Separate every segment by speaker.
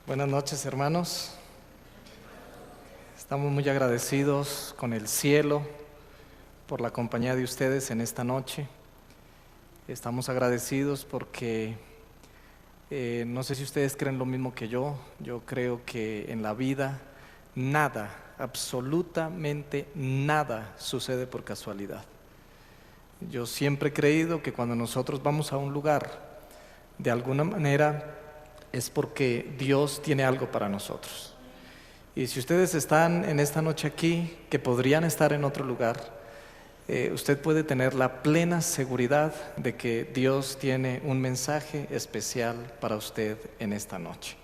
Speaker 1: Buenas noches, hermanos. Estamos muy agradecidos con el cielo por la compañía de ustedes en esta noche. Estamos agradecidos porque no sé si ustedes creen lo mismo que yo creo que en la vida nada, absolutamente nada sucede por casualidad. Yo siempre he creído que cuando nosotros vamos a un lugar, de alguna manera es porque Dios tiene algo para nosotros. Y si ustedes están en esta noche aquí, que podrían estar en otro lugar, usted puede tener la plena seguridad de que Dios tiene un mensaje especial para usted en esta noche.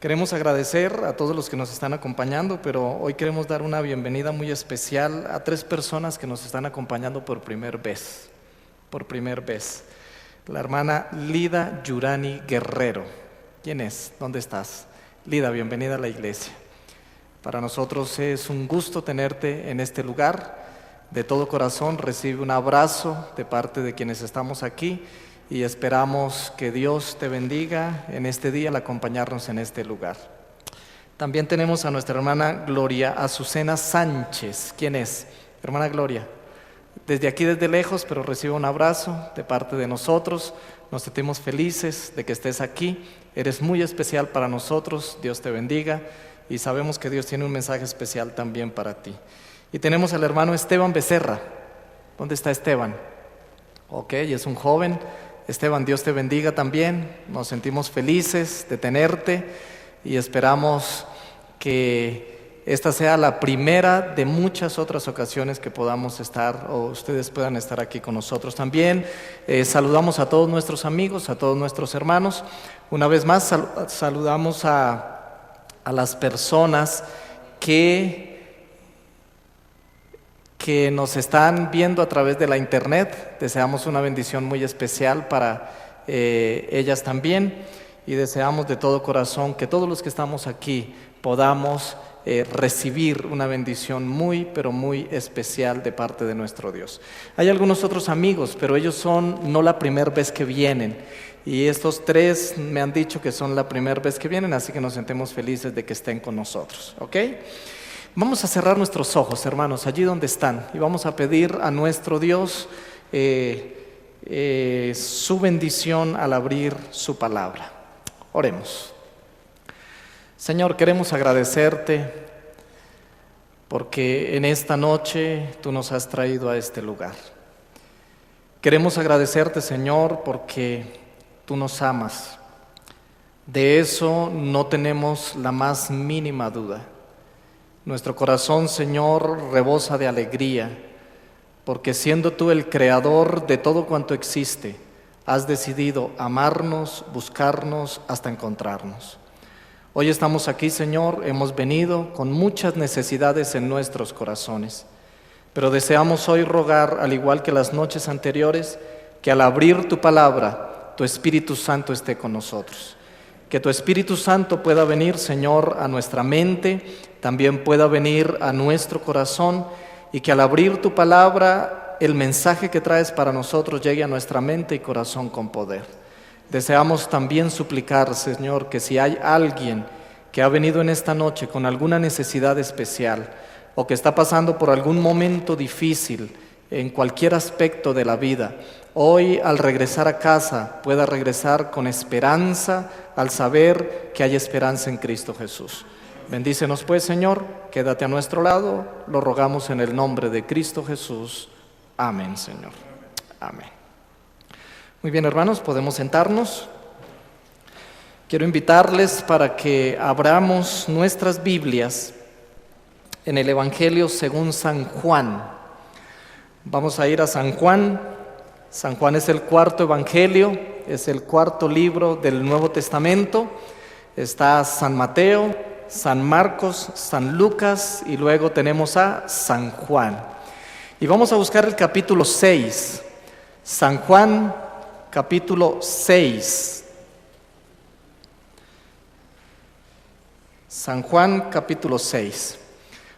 Speaker 1: Queremos agradecer a todos los que nos están acompañando, pero hoy queremos dar una bienvenida muy especial a 3 personas que nos están acompañando por primera vez. La hermana Lida Yurani Guerrero. ¿Quién es? ¿Dónde estás? Lida, bienvenida a la iglesia. Para nosotros es un gusto tenerte en este lugar. De todo corazón recibe un abrazo de parte de quienes estamos aquí y esperamos que Dios te bendiga en este día al acompañarnos en este lugar. También tenemos a nuestra hermana Gloria Azucena Sánchez. ¿Quién es? Hermana Gloria. Desde aquí, desde lejos, pero recibe un abrazo de parte de nosotros. Nos sentimos felices de que estés aquí. Eres muy especial para nosotros. Dios te bendiga. Y sabemos que Dios tiene un mensaje especial también para ti. Y tenemos al hermano Esteban Becerra. ¿Dónde está Esteban? Ok, es un joven. Esteban, Dios te bendiga también. Nos sentimos felices de tenerte y esperamos que esta sea la primera de muchas otras ocasiones que podamos estar o ustedes puedan estar aquí con nosotros también. Saludamos a todos nuestros amigos, a todos nuestros hermanos. Una vez más saludamos a las personas que nos están viendo a través de la internet. Deseamos una bendición muy especial para ellas también y deseamos de todo corazón que todos los que estamos aquí podamos recibir una bendición muy, pero muy especial de parte de nuestro Dios. Hay algunos otros amigos, pero ellos son no la primera vez que vienen. Y estos 3 me han dicho que son la primera vez que vienen, así que nos sentimos felices de que estén con nosotros, ¿ok? Vamos a cerrar nuestros ojos, hermanos, allí donde están, y vamos a pedir a nuestro Dios su bendición al abrir su palabra. Oremos. Señor, queremos agradecerte porque en esta noche tú nos has traído a este lugar. Queremos agradecerte, Señor, porque tú nos amas. De eso no tenemos la más mínima duda. Nuestro corazón, Señor, rebosa de alegría, porque siendo tú el creador de todo cuanto existe, has decidido amarnos, buscarnos hasta encontrarnos. Hoy estamos aquí, Señor, hemos venido con muchas necesidades en nuestros corazones, pero deseamos hoy rogar, al igual que las noches anteriores, que al abrir tu palabra, tu Espíritu Santo esté con nosotros. Que tu Espíritu Santo pueda venir, Señor, a nuestra mente, también pueda venir a nuestro corazón, y que al abrir tu palabra, el mensaje que traes para nosotros llegue a nuestra mente y corazón con poder. Deseamos también suplicar, Señor, que si hay alguien que ha venido en esta noche con alguna necesidad especial o que está pasando por algún momento difícil en cualquier aspecto de la vida, hoy al regresar a casa pueda regresar con esperanza al saber que hay esperanza en Cristo Jesús. Bendícenos pues, Señor, quédate a nuestro lado, lo rogamos en el nombre de Cristo Jesús. Amén, Señor. Amén. Muy bien, hermanos, podemos sentarnos. Quiero invitarles para que abramos nuestras Biblias en el Evangelio según San Juan. Vamos a ir a San Juan. San Juan es el 4.º Evangelio, es el 4.º libro del Nuevo Testamento. Está San Mateo, San Marcos, San Lucas y luego tenemos a San Juan. Y vamos a buscar el capítulo 6. San Juan, capítulo 6. San Juan, capítulo 6.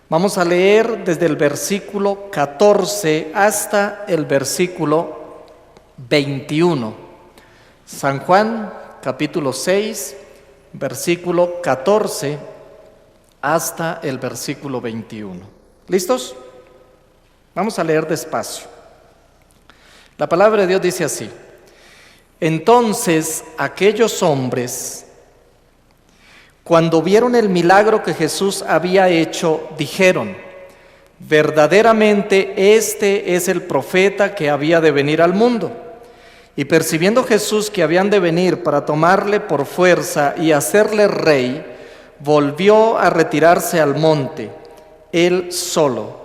Speaker 1: Vamos a leer desde el versículo 14 hasta el versículo 21. San Juan, capítulo 6, versículo 14 hasta el versículo 21. ¿Listos? Vamos a leer despacio. La palabra de Dios dice así: entonces aquellos hombres, cuando vieron el milagro que Jesús había hecho, dijeron: verdaderamente este es el profeta que había de venir al mundo. Y percibiendo Jesús que habían de venir para tomarle por fuerza y hacerle rey, volvió a retirarse al monte, él solo.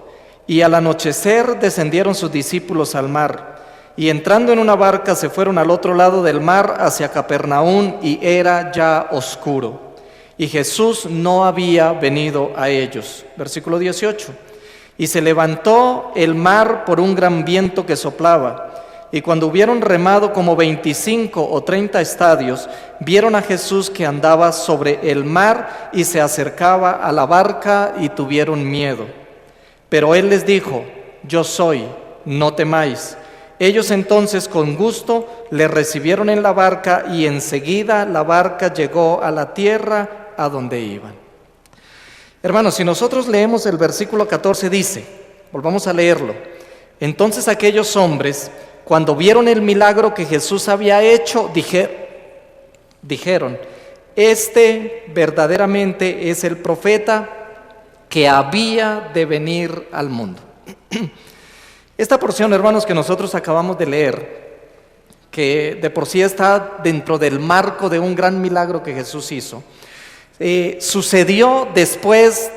Speaker 1: Y al anochecer descendieron sus discípulos al mar, y entrando en una barca se fueron al otro lado del mar hacia Capernaum, y era ya oscuro. Y Jesús no había venido a ellos. Versículo 18. Y se levantó el mar por un gran viento que soplaba, y cuando hubieron remado como 25 o 30 estadios, vieron a Jesús que andaba sobre el mar y se acercaba a la barca, y tuvieron miedo. Pero él les dijo: yo soy, no temáis. Ellos entonces con gusto le recibieron en la barca, y enseguida la barca llegó a la tierra a donde iban. Hermanos, si nosotros leemos el versículo 14, dice, volvamos a leerlo: entonces aquellos hombres, cuando vieron el milagro que Jesús había hecho, dijeron: este verdaderamente es el profeta que había de venir al mundo. Esta porción, hermanos, que nosotros acabamos de leer, que de por sí está dentro del marco de un gran milagro que Jesús hizo, sucedió después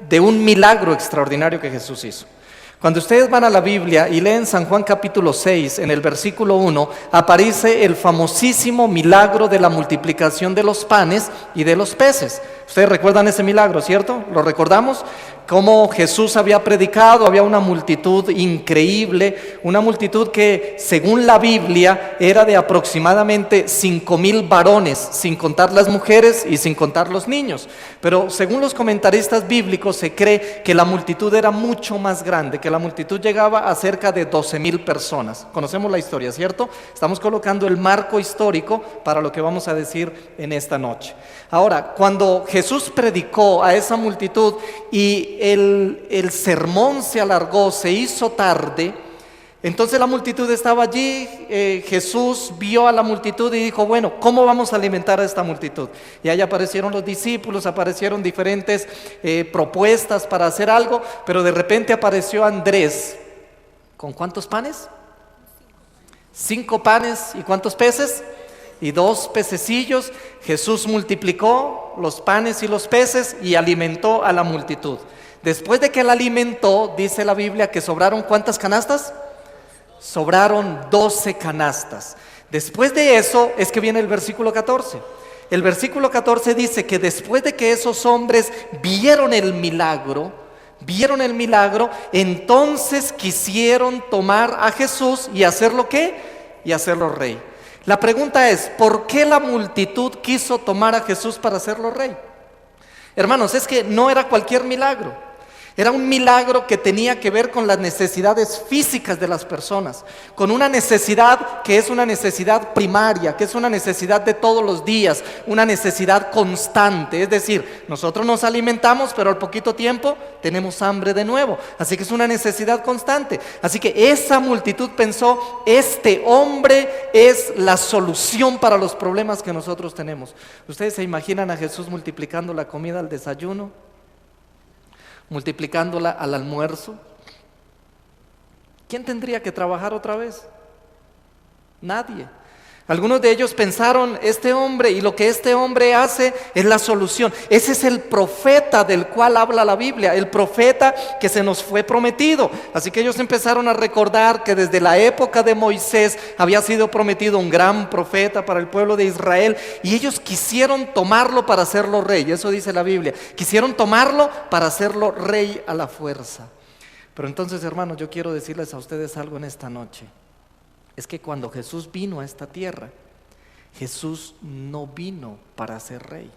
Speaker 1: de un milagro extraordinario que Jesús hizo. Cuando ustedes van a la Biblia y leen San Juan capítulo 6, en el versículo 1, aparece el famosísimo milagro de la multiplicación de los panes y de los peces. Ustedes recuerdan ese milagro, ¿cierto? ¿Lo recordamos? Cómo Jesús había predicado, había una multitud increíble, una multitud que según la Biblia era de aproximadamente 5,000 varones, sin contar las mujeres y sin contar los niños. Pero según los comentaristas bíblicos se cree que la multitud era mucho más grande, que la multitud llegaba a cerca de 12,000 personas. Conocemos la historia, ¿cierto? Estamos colocando el marco histórico para lo que vamos a decir en esta noche. Ahora, cuando Jesús predicó a esa multitud y el sermón se alargó, se hizo tarde, entonces la multitud estaba allí, Jesús vio a la multitud y dijo: bueno, ¿cómo vamos a alimentar a esta multitud? Y ahí aparecieron los discípulos, aparecieron diferentes propuestas para hacer algo, pero de repente apareció Andrés. ¿Con cuántos panes? 5 panes. ¿Y cuántos peces? Y 2 pececillos. Jesús multiplicó los panes y los peces y alimentó a la multitud. Después de que la alimentó, dice la Biblia que sobraron ¿cuántas canastas? Sobraron 12 canastas. Después de eso es que viene el versículo 14. El versículo 14 dice que después de que esos hombres vieron el milagro, entonces quisieron tomar a Jesús y hacerlo ¿qué? Y hacerlo rey. La pregunta es: ¿por qué la multitud quiso tomar a Jesús para hacerlo rey? Hermanos, es que no era cualquier milagro. Era un milagro que tenía que ver con las necesidades físicas de las personas, con una necesidad que es una necesidad primaria, que es una necesidad de todos los días, una necesidad constante. Es decir, nosotros nos alimentamos, pero al poquito tiempo tenemos hambre de nuevo. Así que es una necesidad constante. Así que esa multitud pensó: este hombre es la solución para los problemas que nosotros tenemos. ¿Ustedes se imaginan a Jesús multiplicando la comida al desayuno? Multiplicándola al almuerzo. ¿Quién tendría que trabajar otra vez? Nadie. Algunos de ellos pensaron: este hombre y lo que este hombre hace es la solución. Ese es el profeta del cual habla la Biblia, el profeta que se nos fue prometido. Así que ellos empezaron a recordar que desde la época de Moisés había sido prometido un gran profeta para el pueblo de Israel, y ellos quisieron tomarlo para hacerlo rey. Eso dice la Biblia. Quisieron tomarlo para hacerlo rey a la fuerza. Pero entonces, hermanos, yo quiero decirles a ustedes algo en esta noche. Es que cuando Jesús vino a esta tierra, Jesús no vino para ser rey.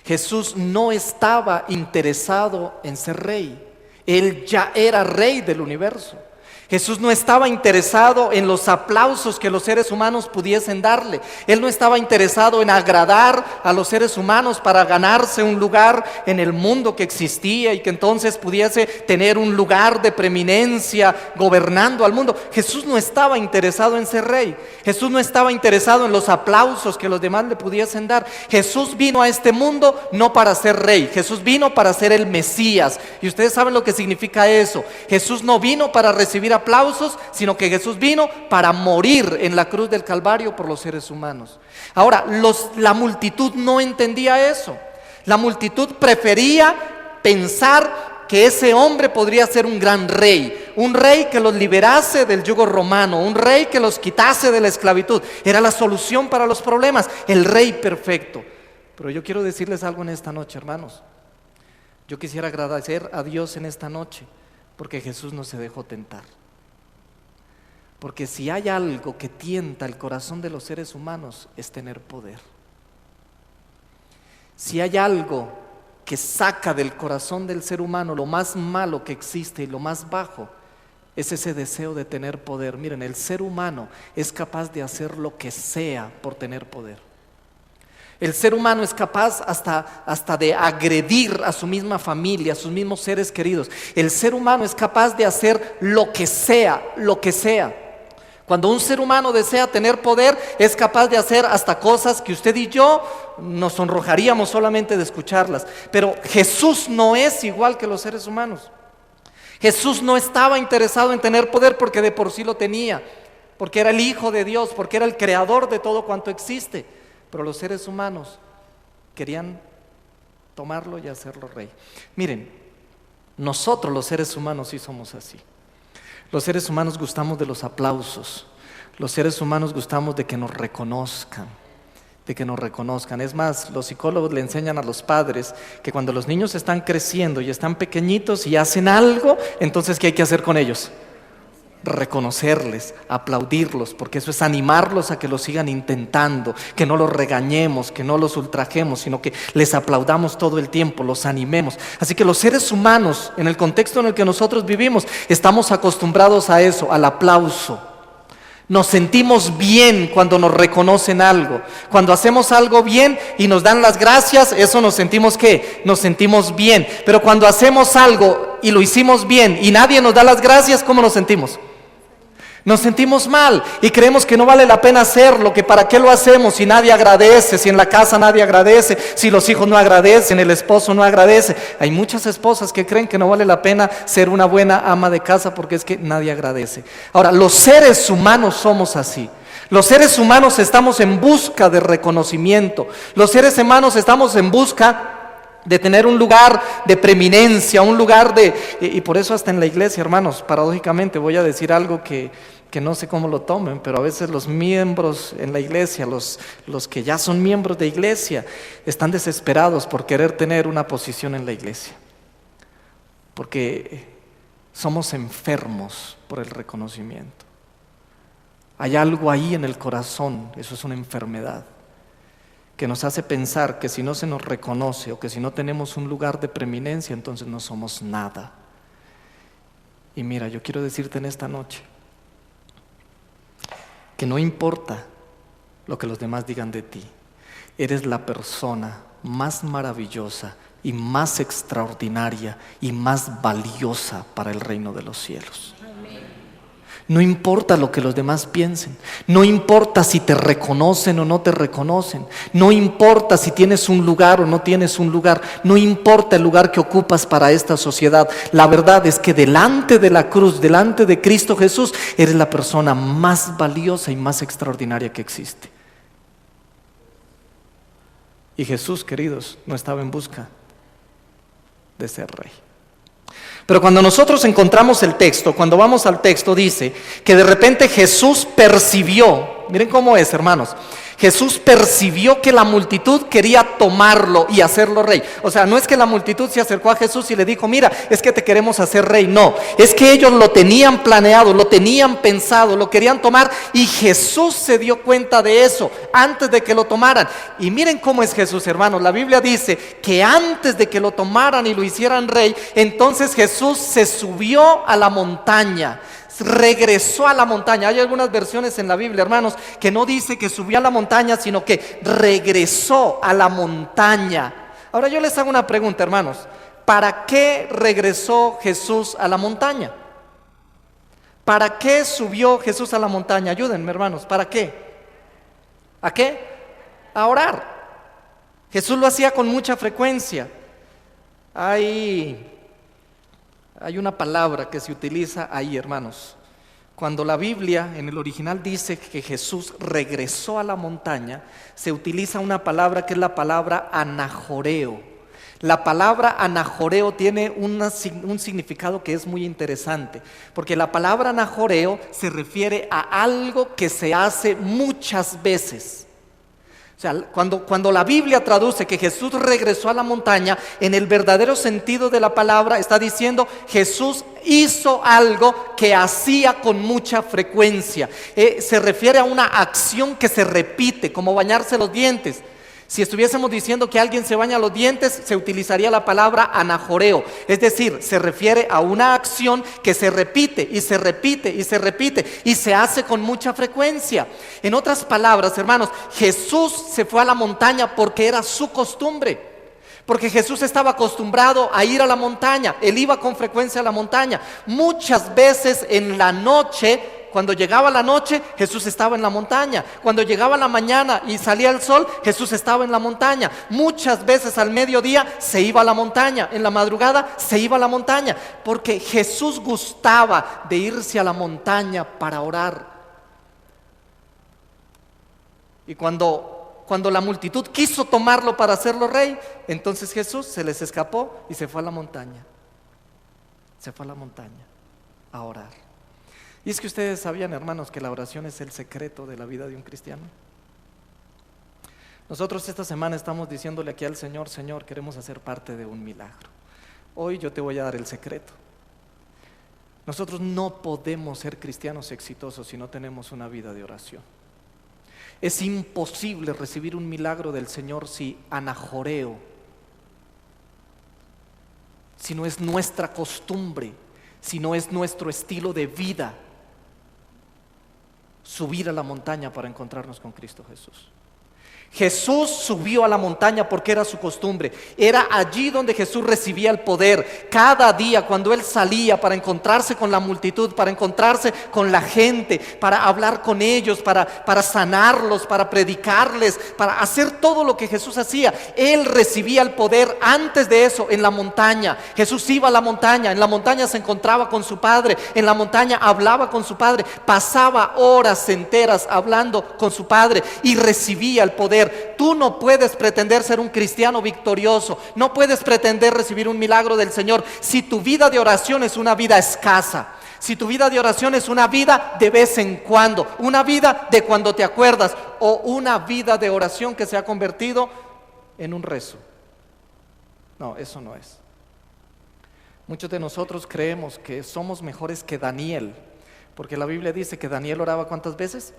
Speaker 1: Jesús no estaba interesado en ser rey. Él ya era rey del universo. Jesús no estaba interesado en los aplausos que los seres humanos pudiesen darle. Él no estaba interesado en agradar a los seres humanos para ganarse un lugar en el mundo que existía y que entonces pudiese tener un lugar de preeminencia gobernando al mundo. Jesús no estaba interesado en ser rey. Jesús no estaba interesado en los aplausos que los demás le pudiesen dar. Jesús vino a este mundo no para ser rey. Jesús vino para ser el Mesías. Y ustedes saben lo que significa eso. Jesús no vino para recibir aplausos, sino que Jesús vino para morir en la cruz del Calvario por los seres humanos. Ahora, la multitud no entendía eso. La multitud prefería pensar que ese hombre podría ser un gran rey, un rey que los liberase del yugo romano, un rey que los quitase de la esclavitud. Era la solución para los problemas, el rey perfecto. Pero yo quiero decirles algo en esta noche, hermanos. Yo quisiera agradecer a Dios en esta noche, porque Jesús no se dejó tentar. Porque si hay algo que tienta el corazón de los seres humanos es tener poder. Si hay algo que saca del corazón del ser humano lo más malo que existe y lo más bajo, es ese deseo de tener poder. Miren, el ser humano es capaz de hacer lo que sea por tener poder. El ser humano es capaz hasta de agredir a su misma familia, a sus mismos seres queridos. El ser humano es capaz de hacer lo que sea, lo que sea. Cuando un ser humano desea tener poder, es capaz de hacer hasta cosas que usted y yo nos sonrojaríamos solamente de escucharlas. Pero Jesús no es igual que los seres humanos. Jesús no estaba interesado en tener poder porque de por sí lo tenía, porque era el Hijo de Dios, porque era el creador de todo cuanto existe. Pero los seres humanos querían tomarlo y hacerlo rey. Miren, nosotros los seres humanos sí somos así. Los seres humanos gustamos de los aplausos. Los seres humanos gustamos de que nos reconozcan. Es más, los psicólogos le enseñan a los padres que cuando los niños están creciendo y están pequeñitos y hacen algo, entonces ¿qué hay que hacer con ellos? Reconocerles, aplaudirlos, porque eso es animarlos a que lo sigan intentando, que no los regañemos, que no los ultrajemos, sino que les aplaudamos todo el tiempo, los animemos. Así que los seres humanos, en el contexto en el que nosotros vivimos, estamos acostumbrados a eso, al aplauso. Nos sentimos bien cuando nos reconocen algo. Cuando hacemos algo bien y nos dan las gracias, eso nos sentimos ¿qué? Nos sentimos bien. Pero cuando hacemos algo y lo hicimos bien y nadie nos da las gracias, ¿cómo nos sentimos? Nos sentimos mal y creemos que no vale la pena hacerlo, que para qué lo hacemos si nadie agradece, si en la casa nadie agradece, si los hijos no agradecen, el esposo no agradece. Hay muchas esposas que creen que no vale la pena ser una buena ama de casa porque es que nadie agradece. Ahora, los seres humanos somos así. Los seres humanos estamos en busca de reconocimiento. Los seres humanos estamos en busca de tener un lugar de preeminencia, un lugar y por eso hasta en la iglesia, hermanos, paradójicamente voy a decir algo que no sé cómo lo tomen, pero a veces los miembros en la iglesia, los que ya son miembros de iglesia, están desesperados por querer tener una posición en la iglesia, porque somos enfermos por el reconocimiento. Hay algo ahí en el corazón, eso es una enfermedad, que nos hace pensar que si no se nos reconoce o que si no tenemos un lugar de preeminencia, entonces no somos nada. Y mira, yo quiero decirte en esta noche que no importa lo que los demás digan de ti, eres la persona más maravillosa y más extraordinaria y más valiosa para el reino de los cielos. No importa lo que los demás piensen, no importa si te reconocen o no te reconocen, no importa si tienes un lugar o no tienes un lugar, no importa el lugar que ocupas para esta sociedad. La verdad es que delante de la cruz, delante de Cristo Jesús, eres la persona más valiosa y más extraordinaria que existe. Y Jesús, queridos, no estaba en busca de ser rey. Pero cuando nosotros encontramos el texto, cuando vamos al texto, dice que de repente Jesús percibió, miren cómo es, hermanos, Jesús percibió que la multitud quería tomarlo y hacerlo rey. O sea, no es que la multitud se acercó a Jesús y le dijo, mira, es que te queremos hacer rey. No, es que ellos lo tenían planeado, lo tenían pensado, lo querían tomar y Jesús se dio cuenta de eso antes de que lo tomaran. Y miren cómo es Jesús, hermanos. La Biblia dice que antes de que lo tomaran y lo hicieran rey, entonces Jesús se subió a la montaña. regresó a la montaña. Hay algunas versiones en la Biblia, hermanos, que no dice que subió a la montaña, sino que regresó a la montaña. Ahora yo les hago una pregunta, hermanos. ¿Para qué regresó Jesús a la montaña? ¿Para qué subió Jesús a la montaña? Ayúdenme, hermanos, ¿para qué? ¿A qué? A orar. Jesús lo hacía con mucha frecuencia. Hay una palabra que se utiliza ahí, hermanos. Cuando la Biblia en el original dice que Jesús regresó a la montaña, se utiliza una palabra que es la palabra anahoreo. La palabra anahoreo tiene un significado que es muy interesante, porque la palabra anahoreo se refiere a algo que se hace muchas veces. O sea, cuando la Biblia traduce que Jesús regresó a la montaña, en el verdadero sentido de la palabra está diciendo Jesús hizo algo que hacía con mucha frecuencia. Se refiere a una acción que se repite, como bañarse los dientes. Si estuviésemos diciendo que alguien se baña los dientes, se utilizaría la palabra anahoreo. Es decir, se refiere a una acción que se repite y se repite y se repite y se hace con mucha frecuencia. En otras palabras, hermanos, Jesús se fue a la montaña porque era su costumbre. Porque Jesús estaba acostumbrado a ir a la montaña. Él iba con frecuencia a la montaña. Muchas veces en la noche, cuando llegaba la noche, Jesús estaba en la montaña. Cuando llegaba la mañana y salía el sol, Jesús estaba en la montaña. Muchas veces al mediodía se iba a la montaña. En la madrugada se iba a la montaña. Porque Jesús gustaba de irse a la montaña para orar. Y cuando la multitud quiso tomarlo para hacerlo rey, entonces Jesús se les escapó y se fue a la montaña. Se fue a la montaña a orar. Y es que ustedes sabían, hermanos, que la oración es el secreto de la vida de un cristiano. Nosotros esta semana estamos diciéndole aquí al Señor: Señor, queremos hacer parte de un milagro. Hoy yo te voy a dar el secreto. Nosotros no podemos ser cristianos exitosos si no tenemos una vida de oración. Es imposible recibir un milagro del Señor si anahoreo, si no es nuestra costumbre, si no es nuestro estilo de vida, subir a la montaña para encontrarnos con Cristo Jesús. Jesús subió a la montaña porque era su costumbre. Era allí donde Jesús recibía el poder. Cada día cuando Él salía para encontrarse con la multitud, para encontrarse con la gente, para hablar con ellos, para sanarlos, para predicarles, para hacer todo lo que Jesús hacía, Él recibía el poder. Antes de eso, en la montaña, Jesús iba a la montaña. En la montaña se encontraba con su Padre. En la montaña hablaba con su Padre. Pasaba horas enteras hablando con su Padre y recibía el poder. Tú no puedes pretender ser un cristiano victorioso, no puedes pretender recibir un milagro del Señor si tu vida de oración es una vida escasa, si tu vida de oración es una vida de vez en cuando, una vida de cuando te acuerdas, o una vida de oración que se ha convertido en un rezo. No, eso no es. Muchos de nosotros creemos que somos mejores que Daniel, porque la Biblia dice que Daniel oraba ¿cuántas veces?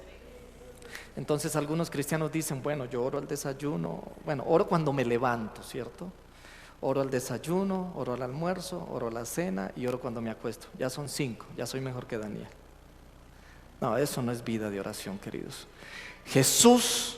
Speaker 1: Entonces algunos cristianos dicen: bueno, yo oro al desayuno, bueno, oro cuando me levanto, ¿cierto? Oro al desayuno, oro al almuerzo, oro a la cena y oro cuando me acuesto. Ya son 5, ya soy mejor que Daniel. No, eso no es vida de oración, queridos. Jesús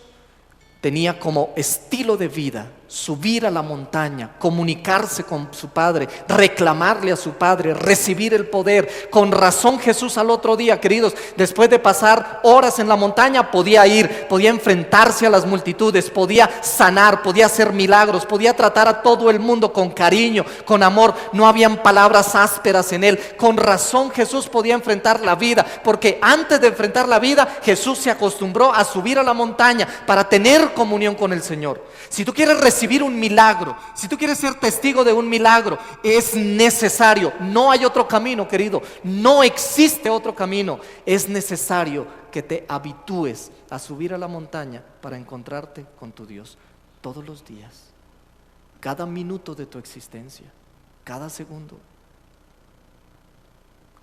Speaker 1: tenía como estilo de vida subir a la montaña, comunicarse con su Padre, reclamarle a su Padre, recibir el poder. Con razón Jesús al otro día, queridos, después de pasar horas en la montaña, podía ir, podía enfrentarse a las multitudes, podía sanar, podía hacer milagros, podía tratar a todo el mundo con cariño, con amor. No habían palabras ásperas en él. Con razón Jesús podía enfrentar la vida, porque antes de enfrentar la vida, Jesús se acostumbró a subir a la montaña para tener comunión con el Señor. Si tú quieres recibir un milagro, si tú quieres ser testigo de un milagro, es necesario, no hay otro camino, querido, no existe otro camino. Es necesario que te habitúes a subir a la montaña para encontrarte con tu Dios todos los días, cada minuto de tu existencia, cada segundo,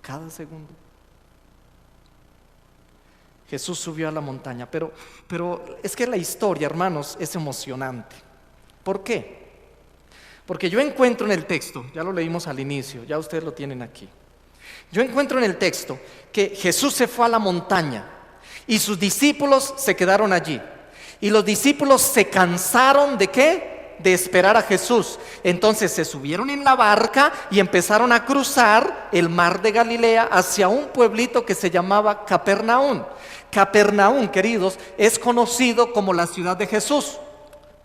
Speaker 1: cada segundo. Jesús subió a la montaña, pero es que la historia, hermanos, es emocionante. ¿Por qué? Porque yo encuentro en el texto, ya lo leímos al inicio, ya ustedes lo tienen aquí. Yo encuentro en el texto que Jesús se fue a la montaña y sus discípulos se quedaron allí. Y los discípulos se cansaron ¿de qué? De esperar a Jesús. Entonces se subieron en la barca y empezaron a cruzar el mar de Galilea hacia un pueblito que se llamaba Capernaum. Capernaum, queridos, es conocido como la ciudad de Jesús,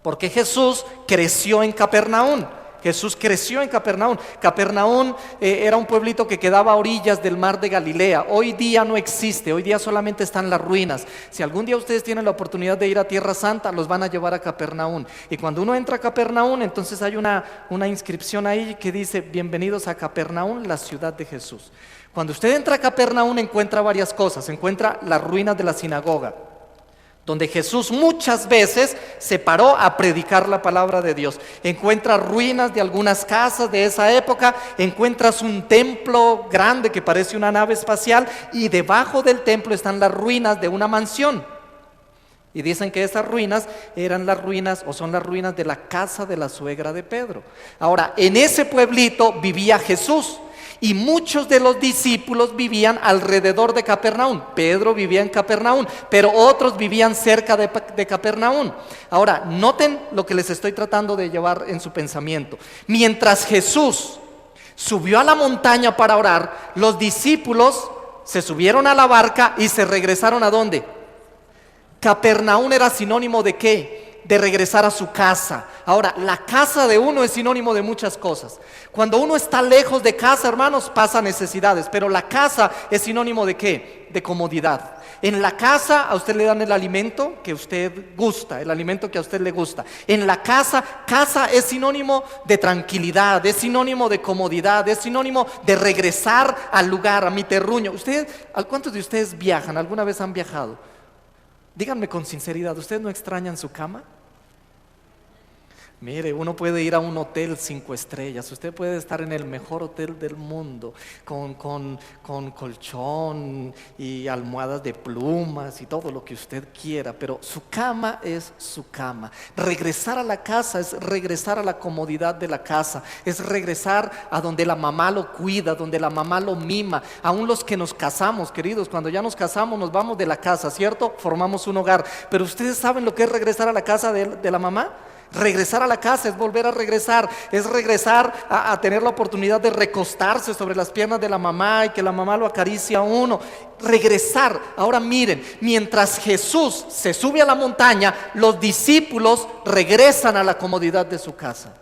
Speaker 1: porque Jesús creció en Capernaum. Jesús creció en Capernaum. Capernaum era un pueblito que quedaba a orillas del mar de Galilea. Hoy día no existe, hoy día solamente están las ruinas. Si algún día ustedes tienen la oportunidad de ir a Tierra Santa, los van a llevar a Capernaum. Y cuando uno entra a Capernaum, entonces hay una inscripción ahí que dice: bienvenidos a Capernaum, la ciudad de Jesús. Cuando usted entra a Capernaum encuentra varias cosas. Encuentra las ruinas de la sinagoga, donde Jesús muchas veces se paró a predicar la palabra de Dios. Encuentras ruinas de algunas casas de esa época, encuentras un templo grande que parece una nave espacial, y debajo del templo están las ruinas de una mansión. Y dicen que esas ruinas eran las ruinas, o son las ruinas de la casa de la suegra de Pedro. Ahora, en ese pueblito vivía Jesús. Y muchos de los discípulos vivían alrededor de Capernaum. Pedro vivía en Capernaum, pero otros vivían cerca de Capernaum. Ahora, noten lo que les estoy tratando de llevar en su pensamiento. Mientras Jesús subió a la montaña para orar, los discípulos se subieron a la barca y se regresaron ¿a dónde? Capernaum era sinónimo ¿de qué? De regresar a su casa. Ahora, la casa de uno es sinónimo de muchas cosas. Cuando uno está lejos de casa, hermanos, pasa necesidades, pero la casa es sinónimo ¿de qué? De comodidad. En la casa a usted le dan el alimento que usted gusta, el alimento que a usted le gusta. En la casa es sinónimo de tranquilidad, es sinónimo de comodidad, es sinónimo de regresar al lugar, a mi terruño. ¿Cuántos de ustedes viajan? ¿Alguna vez han viajado? Díganme con sinceridad, ¿ustedes no extrañan su cama? Mire, uno puede ir a un hotel 5 estrellas, usted puede estar en el mejor hotel del mundo, con colchón y almohadas de plumas y todo lo que usted quiera, pero su cama es su cama. Regresar a la casa es regresar a la comodidad de la casa, es regresar a donde la mamá lo cuida, donde la mamá lo mima. Aún los que nos casamos, queridos, cuando ya nos casamos nos vamos de la casa, ¿cierto? Formamos un hogar, pero ustedes saben lo que es regresar a la casa de la mamá. Regresar a la casa es volver a regresar, es regresar a tener la oportunidad de recostarse sobre las piernas de la mamá y que la mamá lo acaricie a uno. Regresar. Ahora miren, mientras Jesús se sube a la montaña, los discípulos regresan a la comodidad de su casa.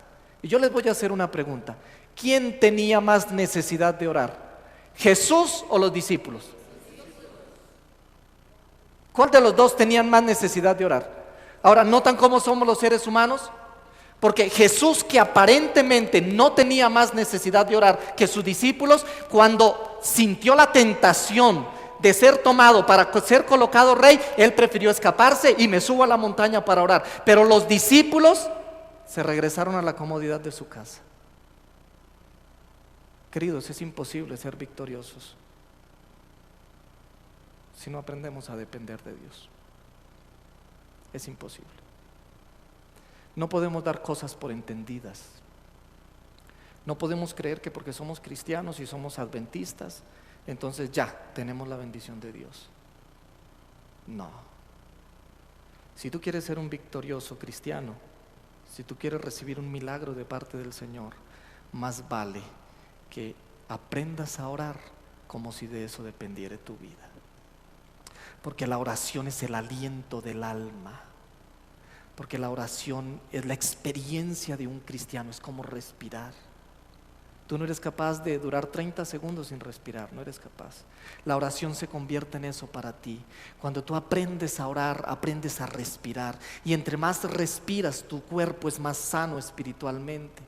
Speaker 1: Y yo les voy a hacer una pregunta: ¿quién tenía más necesidad de orar? ¿Jesús o los discípulos? ¿Cuál de los dos tenían más necesidad de orar? Ahora, ¿notan cómo somos los seres humanos? Porque Jesús, que aparentemente no tenía más necesidad de orar que sus discípulos, cuando sintió la tentación de ser tomado para ser colocado rey, él prefirió escaparse y me subo a la montaña para orar. Pero los discípulos se regresaron a la comodidad de su casa. Queridos, es imposible ser victoriosos si no aprendemos a depender de Dios. Es imposible. No podemos dar cosas por entendidas. No podemos creer que porque somos cristianos y somos adventistas, entonces ya tenemos la bendición de Dios. No. Si tú quieres ser un victorioso cristiano, si tú quieres recibir un milagro de parte del Señor, más vale que aprendas a orar como si de eso dependiera tu vida. Porque la oración es el aliento del alma. Porque la oración es la experiencia de un cristiano, es como respirar. Tú no eres capaz de durar 30 segundos sin respirar, no eres capaz. La oración se convierte en eso para ti. Cuando tú aprendes a orar, aprendes a respirar. Y entre más respiras, tu cuerpo es más sano espiritualmente.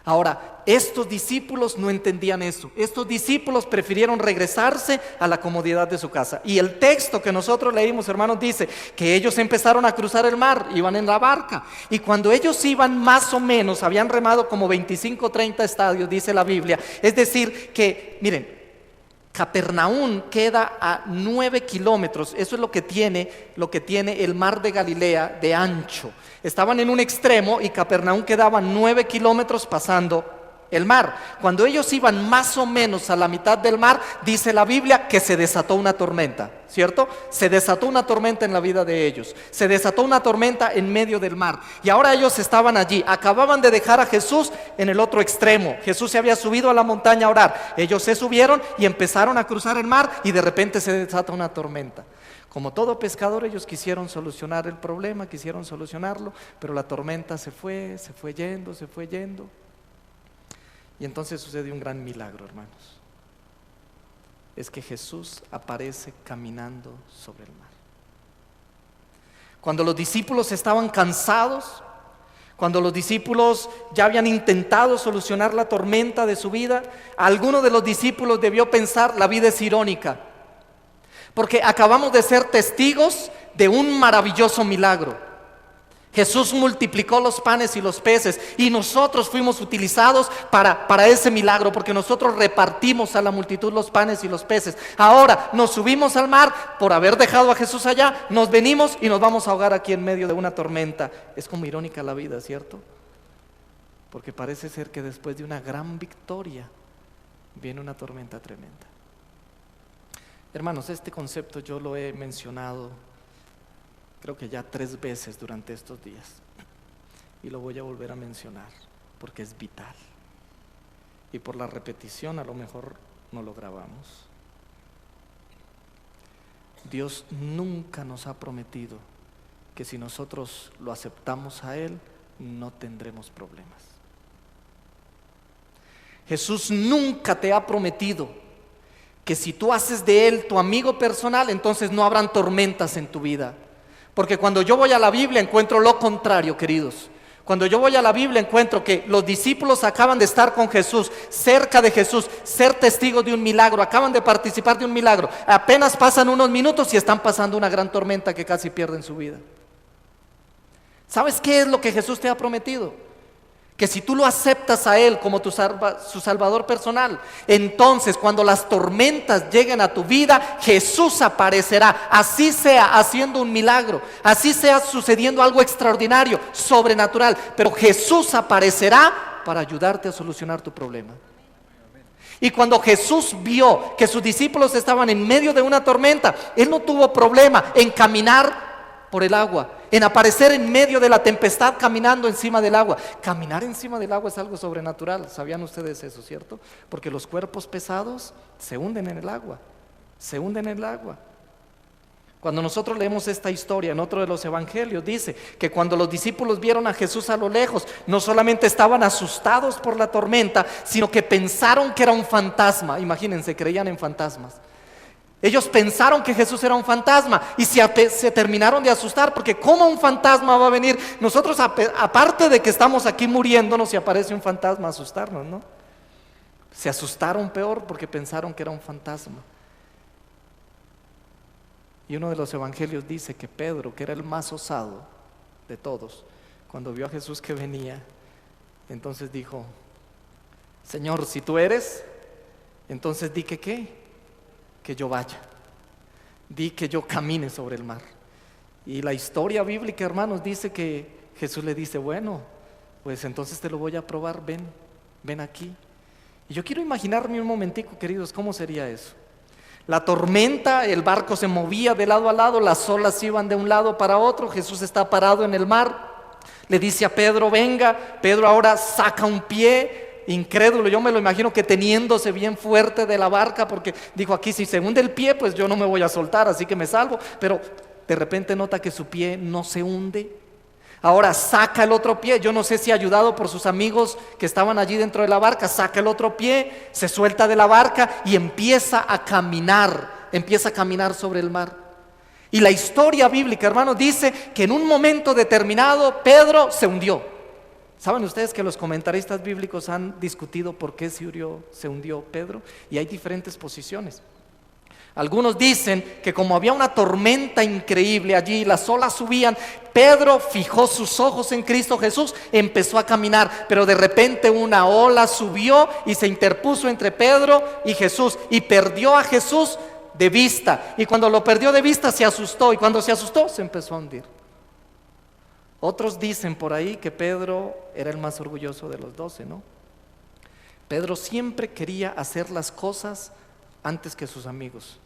Speaker 1: Ahora, estos discípulos no entendían eso. Estos discípulos prefirieron regresarse a la comodidad de su casa. Y el texto que nosotros leímos, hermanos, dice que ellos empezaron a cruzar el mar, iban en la barca. Y cuando ellos iban más o menos, habían remado como 25 o 30 estadios, dice la Biblia. Es decir que, miren, Capernaum queda a 9 kilómetros. Eso es lo que tiene el mar de Galilea de ancho. Estaban en un extremo y Capernaum quedaba 9 kilómetros pasando el mar. Cuando ellos iban más o menos a la mitad del mar, dice la Biblia que se desató una tormenta, ¿cierto? Se desató una tormenta en la vida de ellos. Se desató una tormenta en medio del mar. Y ahora ellos estaban allí. Acababan de dejar a Jesús en el otro extremo. Jesús se había subido a la montaña a orar. Ellos se subieron y empezaron a cruzar el mar y de repente se desata una tormenta. Como todo pescador, ellos quisieron solucionar el problema, quisieron solucionarlo, pero la tormenta se fue yendo, se fue yendo. Y entonces sucedió un gran milagro, hermanos. Es que Jesús aparece caminando sobre el mar. Cuando los discípulos estaban cansados, cuando los discípulos ya habían intentado solucionar la tormenta de su vida, alguno de los discípulos debió pensar: la vida es irónica, porque acabamos de ser testigos de un maravilloso milagro. Jesús multiplicó los panes y los peces y nosotros fuimos utilizados para ese milagro, porque nosotros repartimos a la multitud los panes y los peces. Ahora nos subimos al mar por haber dejado a Jesús allá, nos venimos y nos vamos a ahogar aquí en medio de una tormenta. Es como irónica la vida, ¿cierto? Porque parece ser que después de una gran victoria viene una tormenta tremenda. Hermanos, este concepto yo lo he mencionado creo que ya 3 veces durante estos días, y lo voy a volver a mencionar porque es vital, y por la repetición a lo mejor no lo grabamos. Dios nunca nos ha prometido que si nosotros lo aceptamos a Él no tendremos problemas. Jesús nunca te ha prometido que si tú haces de Él tu amigo personal, entonces no habrán tormentas en tu vida. Porque cuando yo voy a la Biblia encuentro lo contrario, queridos. Cuando yo voy a la Biblia encuentro que los discípulos acaban de estar con Jesús, cerca de Jesús, ser testigos de un milagro, acaban de participar de un milagro. Apenas pasan unos minutos y están pasando una gran tormenta que casi pierden su vida. ¿Sabes qué es lo que Jesús te ha prometido? Que si tú lo aceptas a Él como su Salvador personal, entonces cuando las tormentas lleguen a tu vida, Jesús aparecerá, así sea haciendo un milagro, así sea sucediendo algo extraordinario, sobrenatural, pero Jesús aparecerá para ayudarte a solucionar tu problema. Y cuando Jesús vio que sus discípulos estaban en medio de una tormenta, Él no tuvo problema en caminar por el agua, en aparecer en medio de la tempestad caminando encima del agua. Caminar encima del agua es algo sobrenatural. ¿Sabían ustedes eso, cierto? Porque los cuerpos pesados se hunden en el agua, se hunden en el agua. Cuando nosotros leemos esta historia en otro de los evangelios, dice que cuando los discípulos vieron a Jesús a lo lejos, no solamente estaban asustados por la tormenta, sino que pensaron que era un fantasma. Imagínense, creían en fantasmas. Ellos pensaron que Jesús era un fantasma y se terminaron de asustar, porque ¿cómo un fantasma va a venir? Nosotros, aparte de que estamos aquí muriéndonos, y aparece un fantasma a asustarnos, ¿no? Se asustaron peor porque pensaron que era un fantasma. Y uno de los evangelios dice que Pedro, que era el más osado de todos, cuando vio a Jesús que venía, entonces dijo: Señor, si tú eres, entonces di que ¿qué? Que yo vaya, di que yo camine sobre el mar. Y la historia bíblica, hermanos, dice que Jesús le dice: bueno, pues entonces te lo voy a probar, ven aquí. Y yo quiero imaginarme un momentico, queridos, ¿cómo sería eso? La tormenta, el barco se movía de lado a lado, las olas iban de un lado para otro, Jesús está parado en el mar, le dice a Pedro: venga. Pedro ahora saca un pie, incrédulo, yo me lo imagino que teniéndose bien fuerte de la barca, porque dijo: aquí si se hunde el pie, pues yo no me voy a soltar, así que me salvo. Pero de repente nota que su pie no se hunde. Ahora saca el otro pie, yo no sé si ayudado por sus amigos que estaban allí dentro de la barca, saca el otro pie, se suelta de la barca y empieza a caminar sobre el mar. Y la historia bíblica, hermanos, dice que en un momento determinado Pedro se hundió. ¿Saben ustedes que los comentaristas bíblicos han discutido por qué se hundió Pedro? Y hay diferentes posiciones. Algunos dicen que como había una tormenta increíble allí, las olas subían, Pedro fijó sus ojos en Cristo Jesús, empezó a caminar, pero de repente una ola subió y se interpuso entre Pedro y Jesús y perdió a Jesús de vista. Y cuando lo perdió de vista se asustó, y cuando se asustó se empezó a hundir. Otros dicen por ahí que Pedro era el más orgulloso de los 12, ¿no? Pedro siempre quería hacer las cosas antes que sus amigos.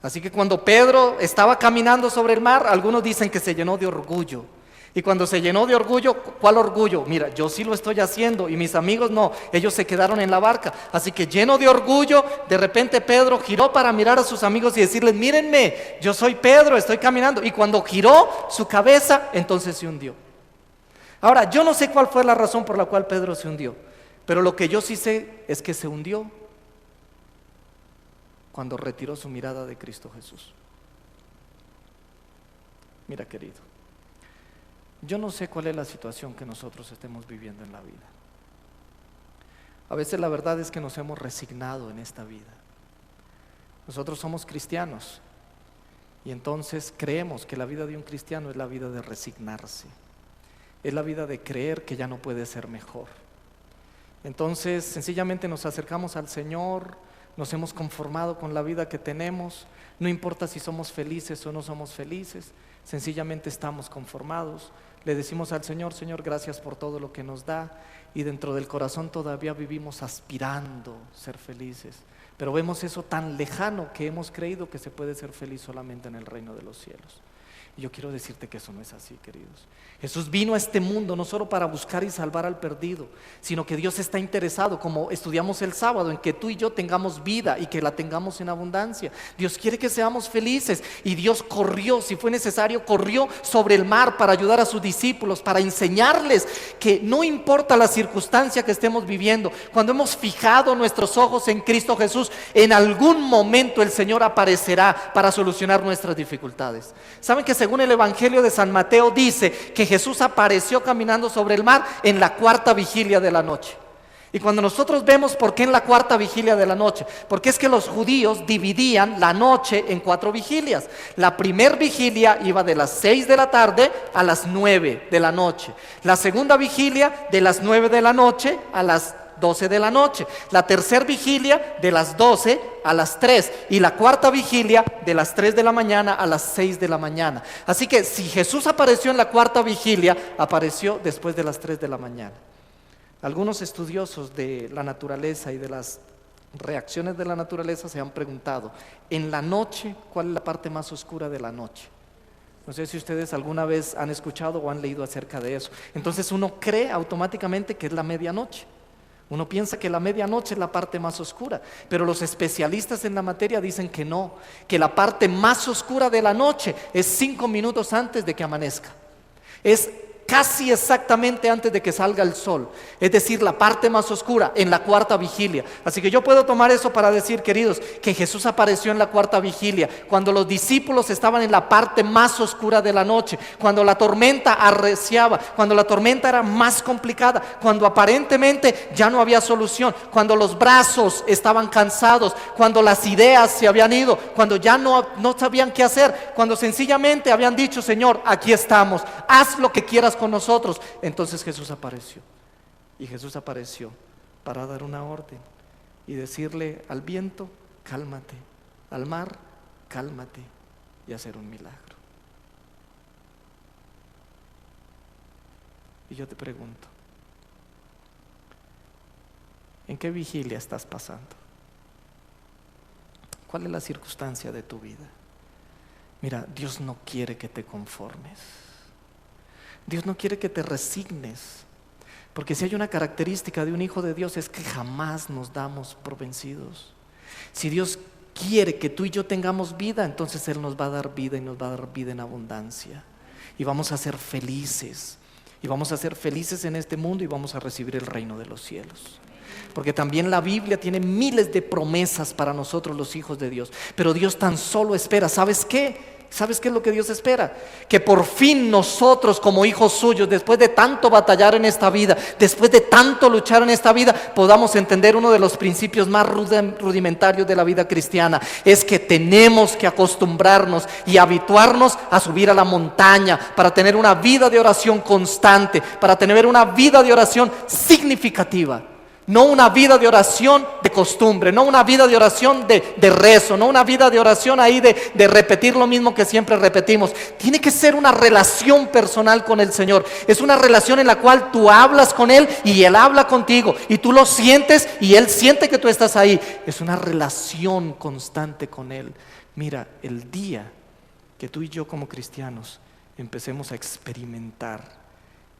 Speaker 1: Así que cuando Pedro estaba caminando sobre el mar, algunos dicen que se llenó de orgullo. Y cuando se llenó de orgullo, ¿cuál orgullo? Mira, yo sí lo estoy haciendo y mis amigos no, ellos se quedaron en la barca. Así que lleno de orgullo, de repente Pedro giró para mirar a sus amigos y decirles: mírenme, yo soy Pedro, estoy caminando. Y cuando giró su cabeza, entonces se hundió. Ahora, yo no sé cuál fue la razón por la cual Pedro se hundió, pero lo que yo sí sé es que se hundió cuando retiró su mirada de Cristo Jesús. Mira, querido, yo no sé cuál es la situación que nosotros estemos viviendo en la vida. A veces la verdad es que nos hemos resignado en esta vida. Nosotros somos cristianos y entonces creemos que la vida de un cristiano es la vida de resignarse, es la vida de creer que ya no puede ser mejor. Entonces sencillamente nos acercamos al Señor, nos hemos conformado con la vida que tenemos, no importa si somos felices o no somos felices, sencillamente estamos conformados. Le decimos al Señor: Señor, gracias por todo lo que nos da, y dentro del corazón todavía vivimos aspirando ser felices, pero vemos eso tan lejano que hemos creído que se puede ser feliz solamente en el reino de los cielos. Y yo quiero decirte que eso no es así, queridos. Jesús vino a este mundo no solo para buscar y salvar al perdido, sino que Dios está interesado, como estudiamos el sábado, en que tú y yo tengamos vida y que la tengamos en abundancia. Dios quiere que seamos felices, y Dios corrió, si fue necesario, corrió sobre el mar para ayudar a sus discípulos, para enseñarles que no importa la circunstancia que estemos viviendo, cuando hemos fijado nuestros ojos en Cristo Jesús, en algún momento el Señor aparecerá para solucionar nuestras dificultades. ¿Saben que según el Evangelio de San Mateo dice que Jesús apareció caminando sobre el mar en la cuarta vigilia de la noche? Y cuando nosotros vemos por qué en la cuarta vigilia de la noche, porque es que los judíos dividían la noche en 4 vigilias. La primer vigilia iba de las 6 de la tarde a las 9 de la noche. La segunda vigilia de las 9 de la noche a las 12 de la noche. La tercera vigilia de las 12 a las 3. Y la cuarta vigilia de las 3 de la mañana a las 6 de la mañana. Así que si Jesús apareció en la cuarta vigilia, apareció después de las 3 de la mañana. Algunos estudiosos de la naturaleza y de las reacciones de la naturaleza se han preguntado: en la noche, ¿cuál es la parte más oscura de la noche? No sé si ustedes alguna vez han escuchado o han leído acerca de eso. Entonces uno cree automáticamente que es la medianoche. Uno piensa que la medianoche es la parte más oscura, pero los especialistas en la materia dicen que no, que la parte más oscura de la noche es 5 minutos antes de que amanezca. Es casi exactamente antes de que salga el sol, es decir, la parte más oscura, en la cuarta vigilia. Así que yo puedo tomar eso para decir, queridos, que Jesús apareció en la cuarta vigilia, cuando los discípulos estaban en la parte más oscura de la noche, cuando la tormenta arreciaba, cuando la tormenta era más complicada, cuando aparentemente ya no había solución, cuando los brazos estaban cansados, cuando las ideas se habían ido, cuando ya no sabían qué hacer, cuando sencillamente habían dicho: Señor, aquí estamos, haz lo que quieras con nosotros. Entonces Jesús apareció, y Jesús apareció para dar una orden y decirle al viento: cálmate, al mar: cálmate, y hacer un milagro. Y yo te pregunto: ¿en qué vigilia estás pasando? ¿Cuál es la circunstancia de tu vida? Mira, Dios no quiere que te conformes. Dios no quiere que te resignes, porque si hay una característica de un hijo de Dios es que jamás nos damos por vencidos. Si Dios quiere que tú y yo tengamos vida, entonces Él nos va a dar vida, y nos va a dar vida en abundancia, y vamos a ser felices, y vamos a ser felices en este mundo, y vamos a recibir el reino de los cielos. Porque también la Biblia tiene miles de promesas para nosotros, los hijos de Dios, pero Dios tan solo espera, ¿sabes qué? ¿Sabes qué es lo que Dios espera? Que por fin nosotros, como hijos suyos, después de tanto batallar en esta vida, después de tanto luchar en esta vida, podamos entender uno de los principios más rudimentarios de la vida cristiana. Es que tenemos que acostumbrarnos y habituarnos a subir a la montaña para tener una vida de oración constante, para tener una vida de oración significativa. No una vida de oración de costumbre, no una vida de oración de rezo, no una vida de oración ahí de repetir lo mismo que siempre repetimos. Tiene que ser una relación personal con el Señor. Es una relación en la cual tú hablas con Él y Él habla contigo. Y tú lo sientes y Él siente que tú estás ahí. Es una relación constante con Él. Mira, el día que tú y yo como cristianos empecemos a experimentar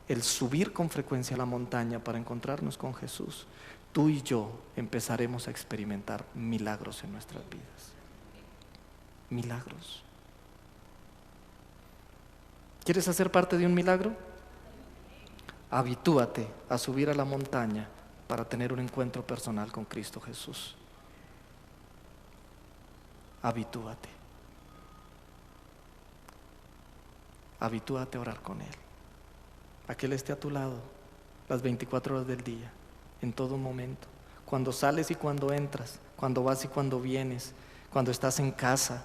Speaker 1: el subir con frecuencia a la montaña para encontrarnos con Jesús, tú y yo empezaremos a experimentar milagros en nuestras vidas. Milagros. ¿Quieres hacer parte de un milagro? Habitúate a subir a la montaña para tener un encuentro personal con Cristo Jesús. Habitúate. Habitúate a orar con Él. A que Él esté a tu lado las 24 horas del día, en todo momento, cuando sales y cuando entras, cuando vas y cuando vienes, cuando estás en casa,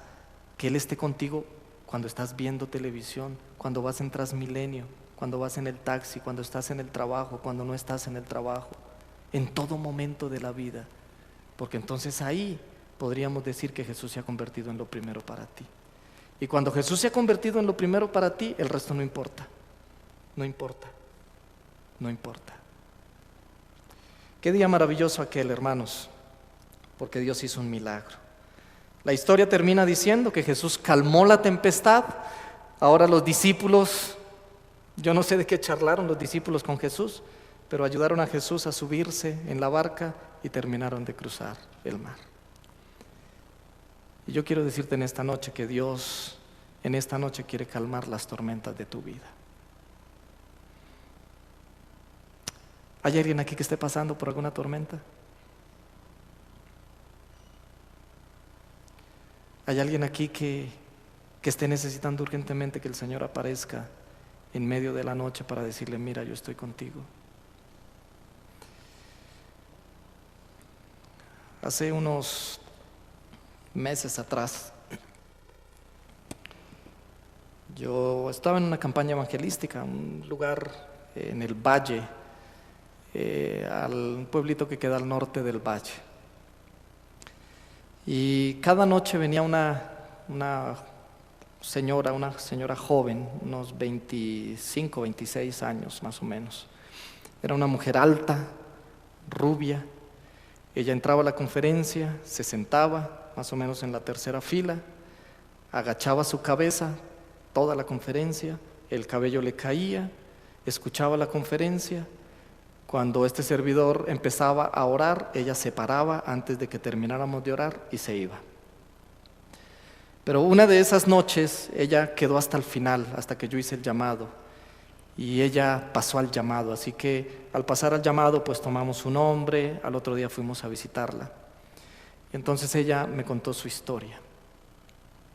Speaker 1: que Él esté contigo cuando estás viendo televisión, cuando vas en Transmilenio, cuando vas en el taxi, cuando estás en el trabajo, cuando no estás en el trabajo, en todo momento de la vida, porque entonces ahí podríamos decir que Jesús se ha convertido en lo primero para ti. Y cuando Jesús se ha convertido en lo primero para ti, el resto no importa. No importa, no importa. Qué día maravilloso aquel, hermanos, porque Dios hizo un milagro. La historia termina diciendo que Jesús calmó la tempestad. Ahora los discípulos, yo no sé de qué charlaron los discípulos con Jesús, pero ayudaron a Jesús a subirse en la barca y terminaron de cruzar el mar. Y yo quiero decirte en esta noche que Dios en esta noche quiere calmar las tormentas de tu vida. ¿Hay alguien aquí que esté pasando por alguna tormenta? ¿Hay alguien aquí que esté necesitando urgentemente que el Señor aparezca en medio de la noche para decirle, mira, yo estoy contigo? Hace unos meses atrás, yo estaba en una campaña evangelística, un lugar en el valle, al pueblito que queda al norte del valle. Y cada noche venía una señora joven, unos 25, 26 años más o menos. Era una mujer alta, rubia. Ella entraba a la conferencia, se sentaba más o menos en la tercera fila, agachaba su cabeza toda la conferencia, el cabello le caía, escuchaba la conferencia. Cuando este servidor empezaba a orar, ella se paraba antes de que termináramos de orar y se iba. Pero una de esas noches ella quedó hasta el final, hasta que yo hice el llamado, y ella pasó al llamado. Así que al pasar al llamado pues tomamos su nombre, al otro día fuimos a visitarla. Entonces ella me contó su historia.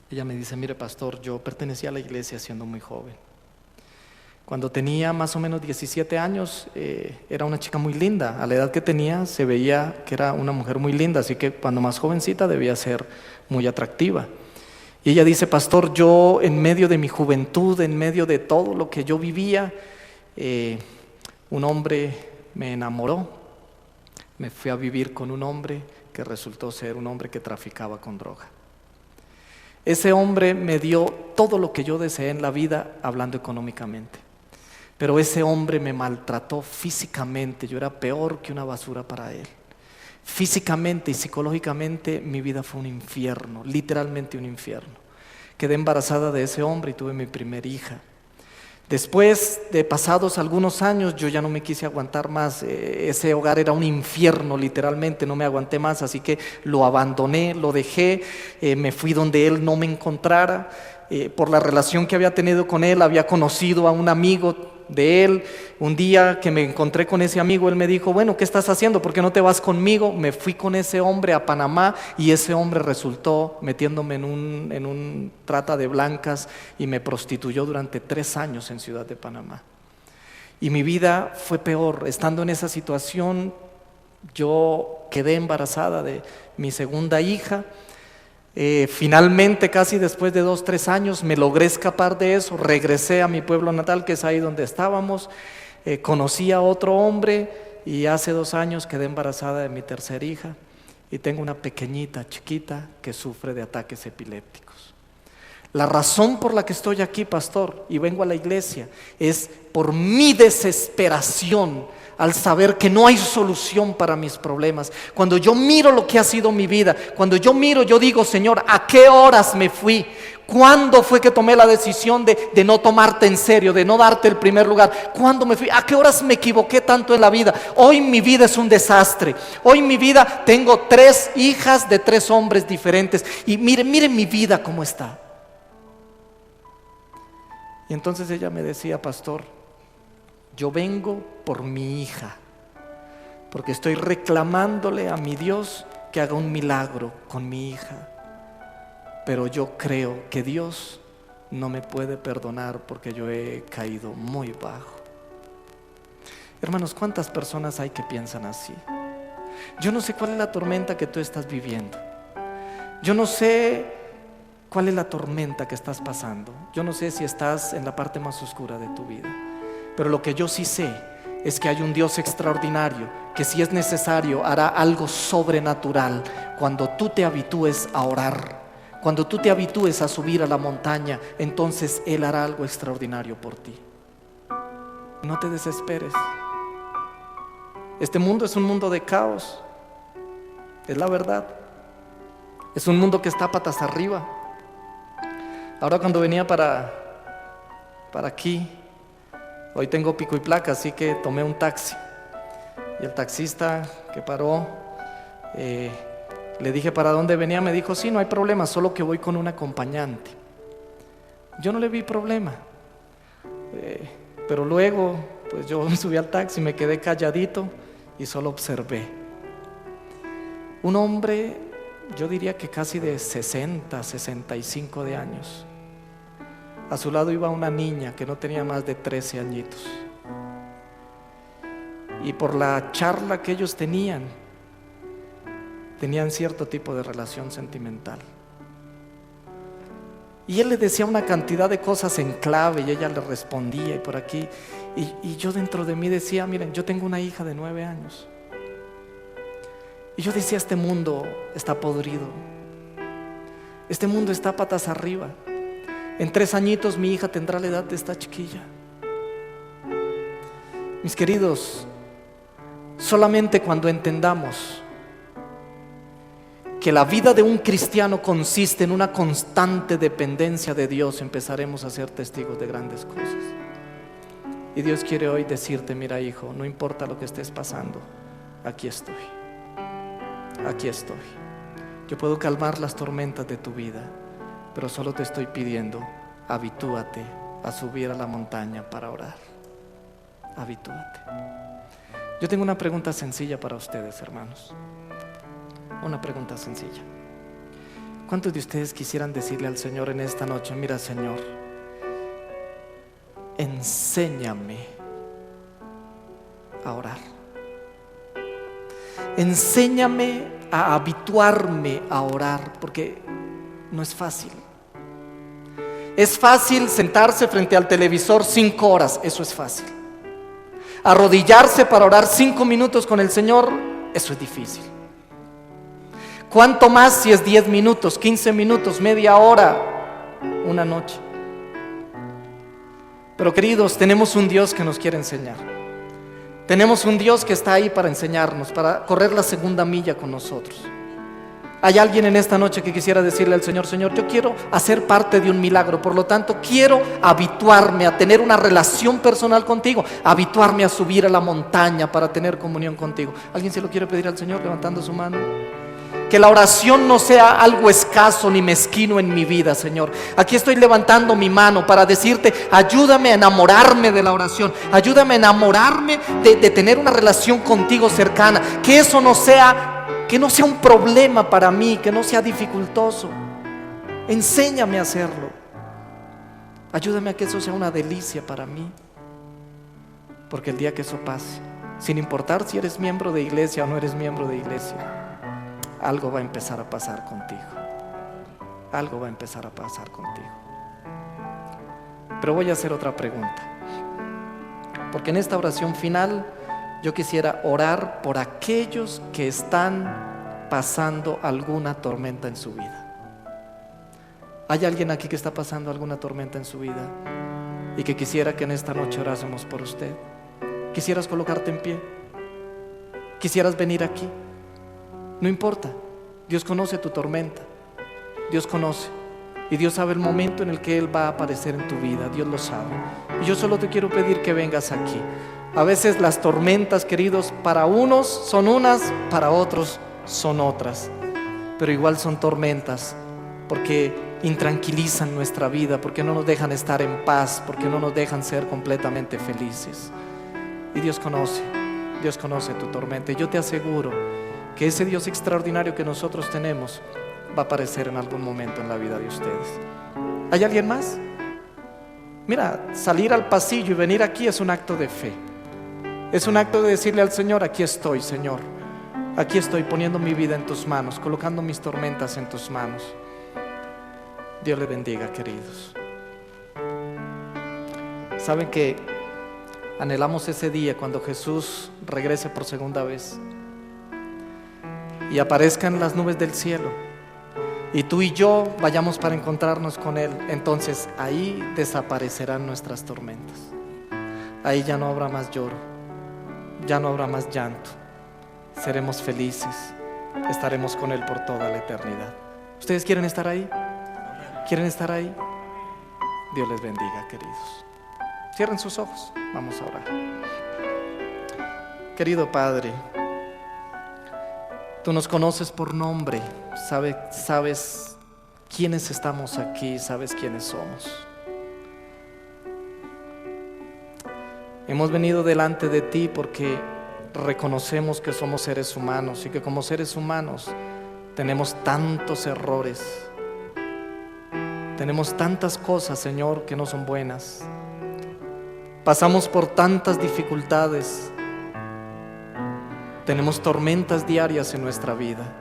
Speaker 1: Ella me dice, mire pastor, yo pertenecía a la iglesia siendo muy joven. Cuando tenía más o menos 17 años, era una chica muy linda. A la edad que tenía se veía que era una mujer muy linda, así que cuando más jovencita debía ser muy atractiva. Y ella dice, pastor, yo en medio de mi juventud, en medio de todo lo que yo vivía, un hombre me enamoró. Me fui a vivir con un hombre que resultó ser un hombre que traficaba con droga. Ese hombre me dio todo lo que yo deseé en la vida, hablando económicamente. Pero ese hombre me maltrató físicamente. Yo era peor que una basura para él. Físicamente y psicológicamente mi vida fue un infierno, literalmente un infierno. Quedé embarazada de ese hombre y tuve mi primer hija. Después de pasados algunos años, yo ya no me quise aguantar más. Ese hogar era un infierno, literalmente, no me aguanté más, así que lo abandoné, lo dejé, me fui donde él no me encontrara. Por la relación que había tenido con él, había conocido a un amigo de él. Un día que me encontré con ese amigo, él me dijo, bueno, ¿qué estás haciendo? ¿Por qué no te vas conmigo? Me fui con ese hombre a Panamá y ese hombre resultó metiéndome en un trata de blancas y me prostituyó durante 3 años en Ciudad de Panamá. Y mi vida fue peor. Estando en esa situación, yo quedé embarazada de mi segunda hija. Finalmente, casi después de 2-3 años, me logré escapar de eso. Regresé a mi pueblo natal, que es ahí donde estábamos. Conocí a otro hombre, y hace 2 años quedé embarazada de mi tercera hija y tengo una pequeñita, chiquita, que sufre de ataques epilépticos. La razón por la que estoy aquí, pastor, y vengo a la iglesia, es por mi desesperación al saber que no hay solución para mis problemas. Cuando yo miro lo que ha sido mi vida, cuando yo miro, yo digo, Señor, ¿a qué horas me fui? ¿Cuándo fue que tomé la decisión de no tomarte en serio, de no darte el primer lugar? ¿Cuándo me fui? ¿A qué horas me equivoqué tanto en la vida? Hoy mi vida es un desastre. Hoy mi vida, tengo 3 hijas de 3 hombres diferentes. Y miren mi vida cómo está. Y entonces ella me decía, pastor, yo vengo por mi hija, porque estoy reclamándole a mi Dios que haga un milagro con mi hija. Pero yo creo que Dios no me puede perdonar porque yo he caído muy bajo. Hermanos, ¿cuántas personas hay que piensan así? Yo no sé cuál es la tormenta que tú estás viviendo. Yo no sé cuál es la tormenta que estás pasando. Yo no sé si estás en la parte más oscura de tu vida. Pero lo que yo sí sé es que hay un Dios extraordinario que, si es necesario, hará algo sobrenatural cuando tú te habitúes a orar. Cuando tú te habitúes a subir a la montaña, entonces Él hará algo extraordinario por ti. No te desesperes. Este mundo es un mundo de caos. Es la verdad. Es un mundo que está patas arriba. Ahora cuando venía para aquí, hoy tengo pico y placa, así que tomé un taxi. Y el taxista que paró, le dije para dónde venía, me dijo, sí, no hay problema, solo que voy con un acompañante. Yo no le vi problema, pero luego pues yo me subí al taxi, me quedé calladito y solo observé. Un hombre, yo diría que casi de 60, 65 de años. A su lado iba una niña que no tenía más de 13 añitos. Y por la charla que ellos tenían cierto tipo de relación sentimental. Y él le decía una cantidad de cosas en clave y ella le respondía y por aquí. Y yo dentro de mí decía, miren, yo tengo una hija de 9 años. Y yo decía, este mundo está podrido. Este mundo está patas arriba. En 3 añitos mi hija tendrá la edad de esta chiquilla. Mis queridos, solamente cuando entendamos que la vida de un cristiano consiste en una constante dependencia de Dios, empezaremos a ser testigos de grandes cosas. Y Dios quiere hoy decirte, mira hijo, no importa lo que estés pasando, aquí estoy. Aquí estoy. Yo puedo calmar las tormentas de tu vida, pero solo te estoy pidiendo, habitúate a subir a la montaña para orar. Habitúate. Yo tengo una pregunta sencilla para ustedes, hermanos. Una pregunta sencilla. ¿Cuántos de ustedes quisieran decirle al Señor en esta noche, mira Señor, enséñame a orar? Enséñame a habituarme a orar, porque no es fácil. Es fácil sentarse frente al televisor 5 horas, eso es fácil. Arrodillarse para orar 5 minutos con el Señor, eso es difícil. ¿Cuánto más si es 10 minutos, 15 minutos, media hora, una noche? Pero queridos, tenemos un Dios que nos quiere enseñar. Tenemos un Dios que está ahí para enseñarnos, para correr la segunda milla con nosotros. Hay alguien en esta noche que quisiera decirle al Señor, Señor, yo quiero hacer parte de un milagro, por lo tanto quiero habituarme a tener una relación personal contigo, habituarme a subir a la montaña para tener comunión contigo. ¿Alguien se lo quiere pedir al Señor levantando su mano? Que la oración no sea algo escaso ni mezquino en mi vida, Señor. Aquí estoy levantando mi mano para decirte, ayúdame a enamorarme de la oración. Ayúdame a enamorarme de tener una relación contigo cercana. Que eso no sea un problema para mí, que no sea dificultoso. Enséñame a hacerlo. Ayúdame a que eso sea una delicia para mí. Porque el día que eso pase, sin importar si eres miembro de iglesia o no eres miembro de iglesia, algo va a empezar a pasar contigo. Algo va a empezar a pasar contigo. Pero voy a hacer otra pregunta, porque en esta oración final yo quisiera orar por aquellos que están pasando alguna tormenta en su vida. ¿Hay alguien aquí que está pasando alguna tormenta en su vida y que quisiera que en esta noche orásemos por usted? ¿Quisieras colocarte en pie? ¿Quisieras venir aquí? No importa, Dios conoce tu tormenta, Dios conoce, y Dios sabe el momento en el que Él va a aparecer en tu vida, Dios lo sabe. Y yo solo te quiero pedir que vengas aquí. A veces las tormentas, queridos, para unos son unas, para otros son otras, pero igual son tormentas, porque intranquilizan nuestra vida, porque no nos dejan estar en paz, porque no nos dejan ser completamente felices. Y Dios conoce tu tormenta, y yo te aseguro que ese Dios extraordinario que nosotros tenemos va a aparecer en algún momento en la vida de ustedes. ¿Hay alguien más? Mira, salir al pasillo y venir aquí es un acto de fe. Es un acto de decirle al Señor: aquí estoy, Señor, aquí estoy poniendo mi vida en tus manos, colocando mis tormentas en tus manos. Dios les bendiga, queridos. Saben que anhelamos ese día cuando Jesús regrese por segunda vez y aparezcan las nubes del cielo, y tú y yo vayamos para encontrarnos con Él. Entonces ahí desaparecerán nuestras tormentas. Ahí ya no habrá más lloro, ya no habrá más llanto. Seremos felices, estaremos con Él por toda la eternidad. ¿Ustedes quieren estar ahí? ¿Quieren estar ahí? Dios les bendiga, queridos. Cierren sus ojos, vamos a orar. Querido Padre, tú nos conoces por nombre, sabes quiénes estamos aquí, sabes quiénes somos. Hemos venido delante de ti porque reconocemos que somos seres humanos y que como seres humanos tenemos tantos errores, tenemos tantas cosas, Señor, que no son buenas. Pasamos por tantas dificultades, tenemos tormentas diarias en nuestra vida.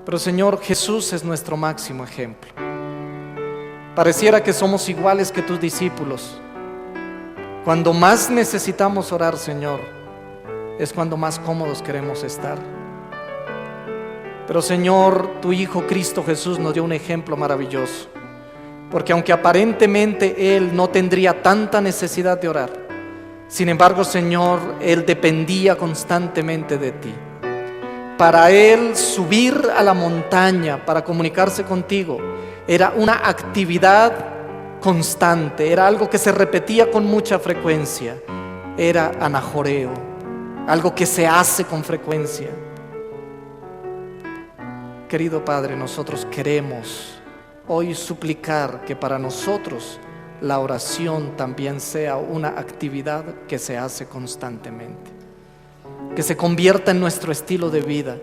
Speaker 1: Pero Señor, Jesús es nuestro máximo ejemplo. Pareciera que somos iguales que tus discípulos. Cuando más necesitamos orar, Señor, es cuando más cómodos queremos estar. Pero Señor, tu Hijo Cristo Jesús nos dio un ejemplo maravilloso, porque aunque aparentemente Él no tendría tanta necesidad de orar, sin embargo, Señor, Él dependía constantemente de ti. Para Él subir a la montaña para comunicarse contigo era una actividad constante, era algo que se repetía con mucha frecuencia, era anajoreo, algo que se hace con frecuencia. Querido Padre, nosotros queremos hoy suplicar que para nosotros la oración también sea una actividad que se hace constantemente, que se convierta en nuestro estilo de vida,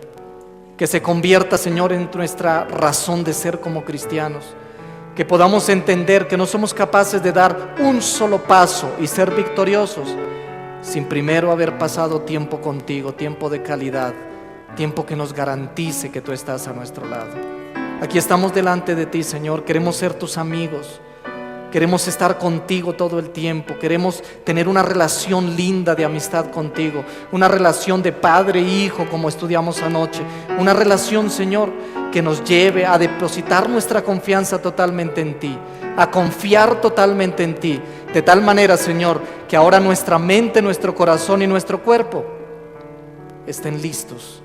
Speaker 1: que se convierta, Señor, en nuestra razón de ser como cristianos, que podamos entender que no somos capaces de dar un solo paso y ser victoriosos sin primero haber pasado tiempo contigo, tiempo de calidad, tiempo que nos garantice que tú estás a nuestro lado. Aquí estamos delante de ti, Señor, queremos ser tus amigos, queremos estar contigo todo el tiempo, queremos tener una relación linda de amistad contigo, una relación de padre e hijo como estudiamos anoche, una relación, Señor, que nos lleve a depositar nuestra confianza totalmente en ti, a confiar totalmente en ti, de tal manera, Señor, que ahora nuestra mente, nuestro corazón y nuestro cuerpo estén listos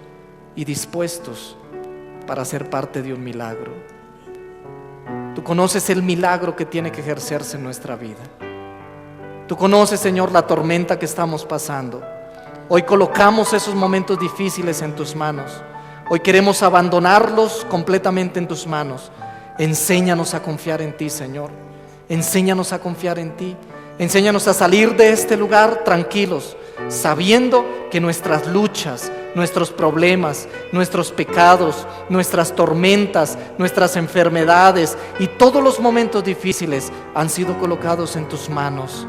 Speaker 1: y dispuestos para ser parte de un milagro. Tú conoces el milagro que tiene que ejercerse en nuestra vida. Tú conoces, Señor, la tormenta que estamos pasando. Hoy colocamos esos momentos difíciles en tus manos. Hoy queremos abandonarlos completamente en tus manos. Enséñanos a confiar en ti, Señor. Enséñanos a confiar en ti. Enséñanos a salir de este lugar tranquilos, sabiendo que nuestras luchas, nuestros problemas, nuestros pecados, nuestras tormentas, nuestras enfermedades y todos los momentos difíciles han sido colocados en tus manos,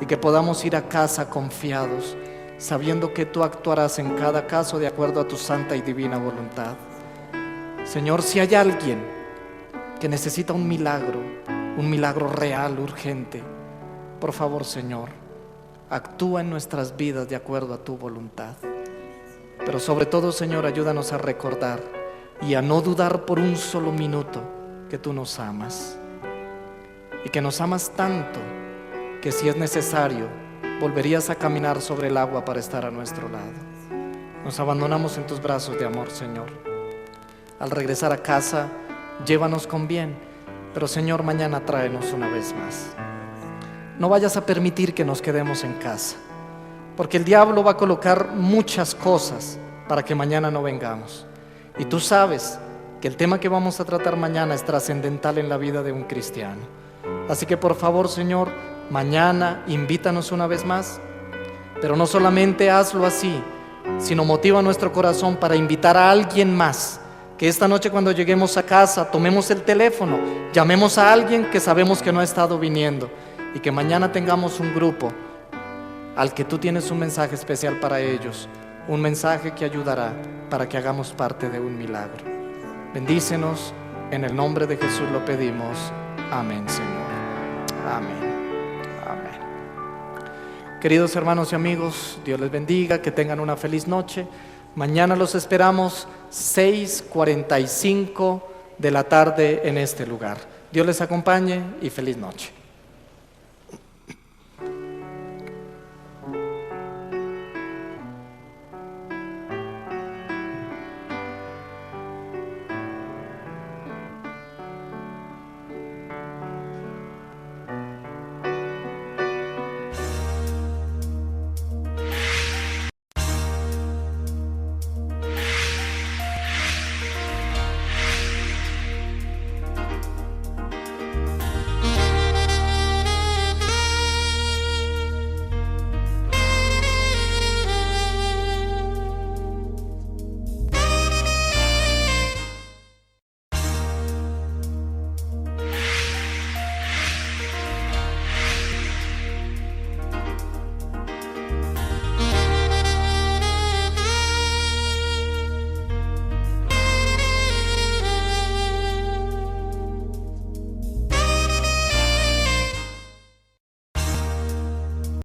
Speaker 1: y que podamos ir a casa confiados, sabiendo que tú actuarás en cada caso de acuerdo a tu santa y divina voluntad. Señor, si hay alguien que necesita un milagro real, urgente, por favor, Señor, actúa en nuestras vidas de acuerdo a tu voluntad. Pero sobre todo, Señor, ayúdanos a recordar y a no dudar por un solo minuto que tú nos amas, y que nos amas tanto que si es necesario volverías a caminar sobre el agua para estar a nuestro lado. Nos abandonamos en tus brazos de amor, Señor. Al regresar a casa, llévanos con bien, pero Señor, mañana tráenos una vez más. No vayas a permitir que nos quedemos en casa, porque el diablo va a colocar muchas cosas para que mañana no vengamos. Y tú sabes que el tema que vamos a tratar mañana es trascendental en la vida de un cristiano. Así que por favor, Señor, mañana invítanos una vez más, pero no solamente hazlo así, sino motiva nuestro corazón para invitar a alguien más. Que esta noche, cuando lleguemos a casa, tomemos el teléfono, llamemos a alguien que sabemos que no ha estado viniendo, y que mañana tengamos un grupo al que tú tienes un mensaje especial para ellos, un mensaje que ayudará para que hagamos parte de un milagro. Bendícenos, en el nombre de Jesús lo pedimos. Amén, Señor. Amén. Amén. Queridos hermanos y amigos, Dios les bendiga, que tengan una feliz noche. Mañana los esperamos 6:45 de la tarde en este lugar. Dios les acompañe y feliz noche.